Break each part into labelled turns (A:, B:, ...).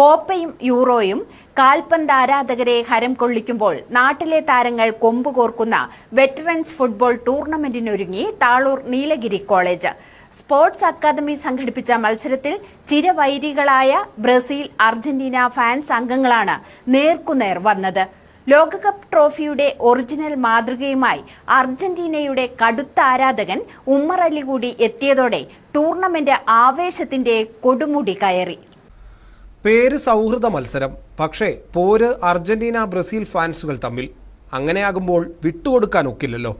A: കോപ്പയും യൂറോയും കാൽപന്ത് ആരാധകരെ ഹരം കൊള്ളിക്കുമ്പോൾ നാട്ടിലെ താരങ്ങൾ കൊമ്പുകോർക്കുന്ന വെറ്ററൻസ് ഫുട്ബോൾ ടൂർണമെന്റിനൊരുങ്ങി Thalur Nilgiri college. Sports academy സംഘടിപ്പിച്ച മത്സരത്തിൽ ചിരവൈരികളായ ബ്രസീൽ, അർജന്റീന ഫാൻസ് അംഗങ്ങളാണ് നേർക്കുനേർ വന്നത്. ലോകകപ്പ് ട്രോഫിയുടെ ഒറിജിനൽ മാതൃകയുമായി അർജന്റീനയുടെ കടുത്ത ആരാധകൻ ഉമ്മർ അലി കൂടി എത്തിയതോടെ ടൂർണമെന്റ് ആവേശത്തിന്റെ കൊടുമുടി കയറി.
B: പേര് സൗഹൃദ മത്സരം, പക്ഷേ പോര് അർജന്റീന ബ്രസീൽ ഫാൻസുകൾ തമ്മിൽ. അങ്ങനെയാകുമ്പോൾ വിട്ടുകൊടുക്കാൻ ഒക്കില്ലല്ലോ.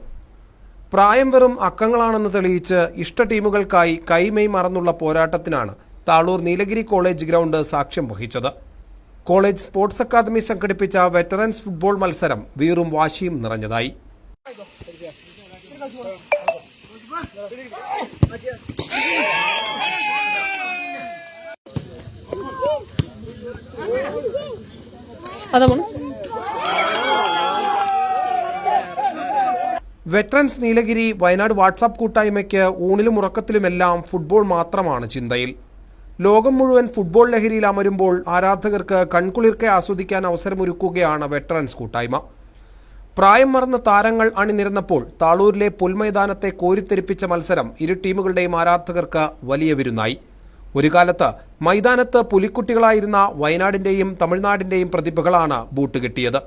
B: പ്രായം വെറും അക്കങ്ങളാണെന്ന് തെളിയിച്ച് ഇഷ്ട ടീമുകൾക്കായി കൈമെയ് മറന്നുള്ള പോരാട്ടത്തിനാണ് താളൂർ നീലഗിരി കോളേജ് ഗ്രൗണ്ട് സാക്ഷ്യം വഹിച്ചത്. കോളേജ് സ്പോർട്സ് അക്കാദമി സംഘടിപ്പിച്ച വെറ്ററൻസ് ഫുട്ബോൾ മത്സരം വീറും വാശിയും നിറഞ്ഞതായി. വെറ്ററൻസ് നീലഗിരി വയനാട് വാട്സാപ്പ് കൂട്ടായ്മയ്ക്ക് ഊണിലും ഉറക്കത്തിലുമെല്ലാം ഫുട്ബോൾ മാത്രമാണ് ചിന്തയിൽ. ലോകം മുഴുവൻ ഫുട്ബോൾ ലഹരിയിൽ അമരുമ്പോൾ ആരാധകർക്ക് കൺകുളിർക്കെ ആസ്വദിക്കാൻ അവസരമൊരുക്കുകയാണ് വെറ്ററൻസ് കൂട്ടായ്മ. പ്രായം മറന്ന താരങ്ങൾ അണിനിരന്നപ്പോൾ താളൂരിലെ പുൽമൈതാനത്തെ കോരിത്തെരിപ്പിച്ച മത്സരം ഇരു ടീമുകളുടെയും ആരാധകർക്ക് വലിയ വിരുന്നായി. ഒരു കാലത്ത് മൈതാനത്ത് പുലിക്കുട്ടികളായിരുന്ന വയനാടിന്റെയും തമിഴ്നാടിന്റെയും പ്രതിഭകളാണ് ബൂട്ട് കെട്ടിയത്.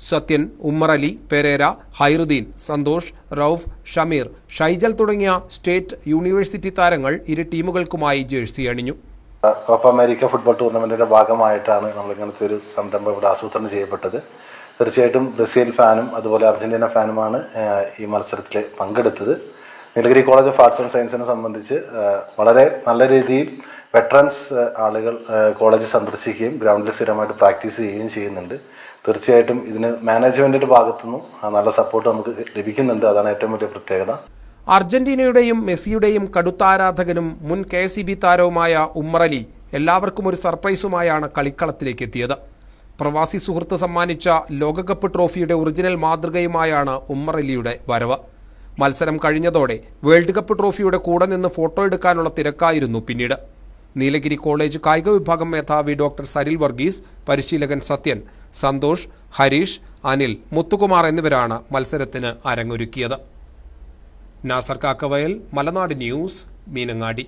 B: സത്യൻ, ഉമ്മർ അലി, പെരേര, ഹൈറുദ്ദീൻ, സന്തോഷ്, റൌഫ്, ഷമീർ, ഷൈജൽ തുടങ്ങിയ സ്റ്റേറ്റ് യൂണിവേഴ്സിറ്റി താരങ്ങൾ ഇരു ടീമുകൾക്കുമായി ജേഴ്സി അണിഞ്ഞു.
C: കോപ്പ അമേരിക്ക ഫുട്ബോൾ ടൂർണമെന്റിന്റെ ഭാഗമായിട്ടാണ് നമ്മൾ ഇങ്ങനത്തെ ഒരു സംരംഭം ഇവിടെ ആസൂത്രണം ചെയ്യപ്പെട്ടത്. തീർച്ചയായിട്ടും ബ്രസീൽ ഫാനും അതുപോലെ അർജന്റീന ഫാനുമാണ് ഈ മത്സരത്തിൽ പങ്കെടുത്തത്. Nilgiri college of arts and സയൻസിനെ സംബന്ധിച്ച് വളരെ നല്ല രീതിയിൽ വെറ്ററൻസ് ആളുകൾ കോളേജ് സന്ദർശിക്കുകയും ഗ്രൗണ്ടിൽ സ്ഥിരമായിട്ട് പ്രാക്ടീസ് ചെയ്യുകയും ചെയ്യുന്നുണ്ട്. തീർച്ചയായിട്ടും ഇതിന് മാനേജ്മെന്റിന്റെ ഭാഗത്തുനിന്നും നല്ല സപ്പോർട്ട് നമുക്ക് ലഭിക്കുന്നുണ്ട്. അതാണ് ഏറ്റവും വലിയ പ്രത്യേകത.
B: അർജന്റീനയുടെയും മെസ്സിയുടെയും കടുത്ത ആരാധകനും മുൻ KCB താരവുമായ ഉമ്മർ അലി എല്ലാവർക്കും ഒരു സർപ്രൈസുമായാണ് കളിക്കളത്തിലേക്ക് എത്തിയത്. പ്രവാസി സുഹൃത്ത് സമ്മാനിച്ച ലോകകപ്പ് ട്രോഫിയുടെ ഒറിജിനൽ മാതൃകയുമായാണ് ഉമ്മർ അലിയുടെ വരവ്. മത്സരം കഴിഞ്ഞതോടെ വേൾഡ് കപ്പ് ട്രോഫിയുടെ കൂടെ നിന്ന് ഫോട്ടോ എടുക്കാനുള്ള തിരക്കായിരുന്നു പിന്നീട്. നീലഗിരി കോളേജ് കായിക വിഭാഗം മേധാവി ഡോക്ടർ സരിൽ വർഗീസ്, പരിശീലകൻ സത്യൻ, സന്തോഷ്, ഹരീഷ്, അനിൽ, മുത്തുകുമാർ എന്നിവരാണ് മത്സരത്തിന് അരങ്ങൊരുക്കിയത്. നാസർ കാക്കവയൽ, മലനാട് ന്യൂസ്, മീനങ്ങാടി.